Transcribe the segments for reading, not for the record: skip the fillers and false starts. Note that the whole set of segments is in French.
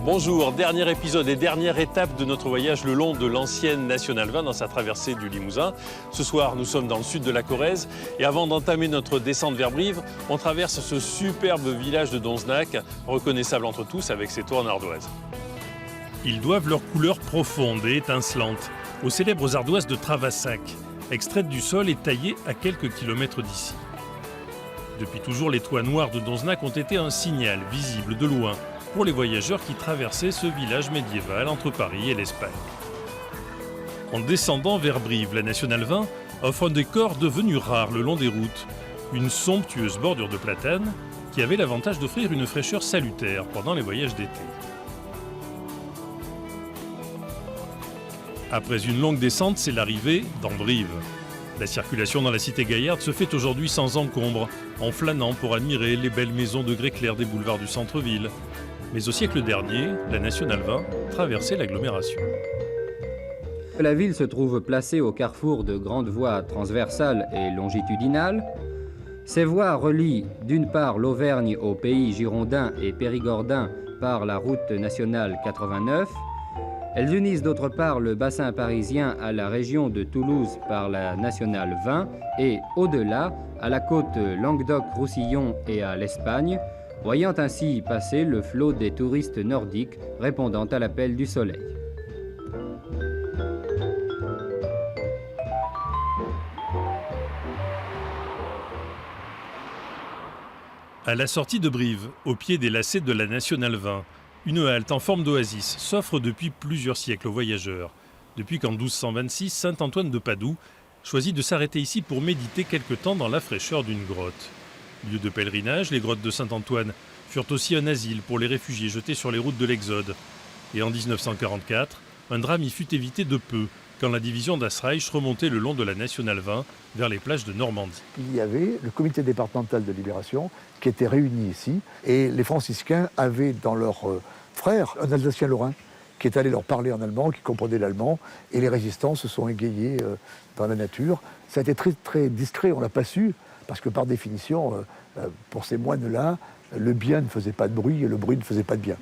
Bonjour, dernier épisode et dernière étape de notre voyage le long de l'ancienne Nationale 20 dans sa traversée du Limousin. Ce soir, nous sommes dans le sud de la Corrèze et avant d'entamer notre descente vers Brive, on traverse ce superbe village de Donzenac, reconnaissable entre tous avec ses tours en ardoise. Ils doivent leur couleur profonde et étincelante aux célèbres ardoises de Travassac, extraites du sol et taillées à quelques kilomètres d'ici. Depuis toujours, les toits noirs de Donzenac ont été un signal visible de loin pour les voyageurs qui traversaient ce village médiéval entre Paris et l'Espagne. En descendant vers Brive, la Nationale 20 offre un décor devenu rare le long des routes, une somptueuse bordure de platanes qui avait l'avantage d'offrir une fraîcheur salutaire pendant les voyages d'été. Après une longue descente, c'est l'arrivée dans Brive. La circulation dans la cité gaillarde se fait aujourd'hui sans encombre, en flânant pour admirer les belles maisons de grès clair des boulevards du centre-ville. Mais au siècle dernier, la Nationale 20 traversait l'agglomération. La ville se trouve placée au carrefour de grandes voies transversales et longitudinales. Ces voies relient d'une part l'Auvergne aux pays girondins et périgordins par la route nationale 89. Elles unissent d'autre part le bassin parisien à la région de Toulouse par la Nationale 20 et, au-delà, à la côte Languedoc-Roussillon et à l'Espagne, voyant ainsi passer le flot des touristes nordiques répondant à l'appel du soleil. À la sortie de Brive, au pied des lacets de la Nationale 20, une halte en forme d'oasis s'offre depuis plusieurs siècles aux voyageurs. Depuis qu'en 1226, saint Antoine de Padoue choisit de s'arrêter ici pour méditer quelque temps dans la fraîcheur d'une grotte. Lieu de pèlerinage, les grottes de Saint-Antoine furent aussi un asile pour les réfugiés jetés sur les routes de l'Exode. Et en 1944, un drame y fut évité de peu, quand la division d'Asreich remontait le long de la Nationale 20 vers les plages de Normandie. Il y avait le comité départemental de libération qui était réuni ici, et les franciscains avaient dans leur frère un Alsacien lorrain qui est allé leur parler en allemand, qui comprenait l'allemand, et les résistants se sont égayés dans la nature. Ça a été très, très discret, on ne l'a pas su, parce que par définition, pour ces moines-là, le bien ne faisait pas de bruit et le bruit ne faisait pas de bien.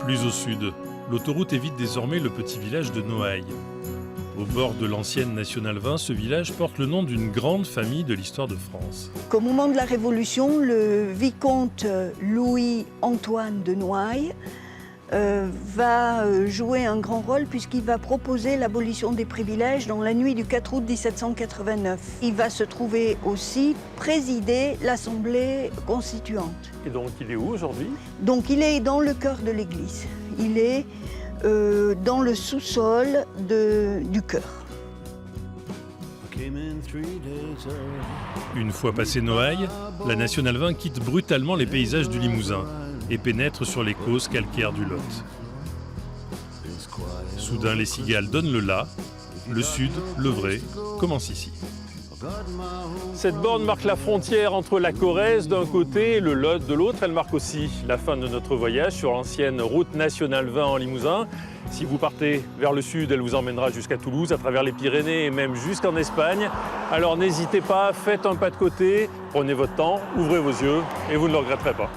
Plus au sud, l'autoroute évite désormais le petit village de Noailles. Au bord de l'ancienne Nationale 20, ce village porte le nom d'une grande famille de l'histoire de France. Au moment de la Révolution, le vicomte Louis-Antoine de Noailles va jouer un grand rôle puisqu'il va proposer l'abolition des privilèges dans la nuit du 4 août 1789. Il va se trouver aussi présider l'Assemblée constituante. Et donc il est où aujourd'hui? Donc il est dans le cœur de l'église. Il est dans le sous-sol du chœur. Une fois passé Noailles, la Nationale 20 quitte brutalement les paysages du Limousin et pénètre sur les causses calcaires du Lot. Soudain, les cigales donnent le la, le sud, le vrai, commence ici. Cette borne marque la frontière entre la Corrèze d'un côté et le Lot de l'autre. Elle marque aussi la fin de notre voyage sur l'ancienne route Nationale 20 en Limousin. Si vous partez vers le sud, elle vous emmènera jusqu'à Toulouse, à travers les Pyrénées et même jusqu'en Espagne. Alors n'hésitez pas, faites un pas de côté, prenez votre temps, ouvrez vos yeux et vous ne le regretterez pas.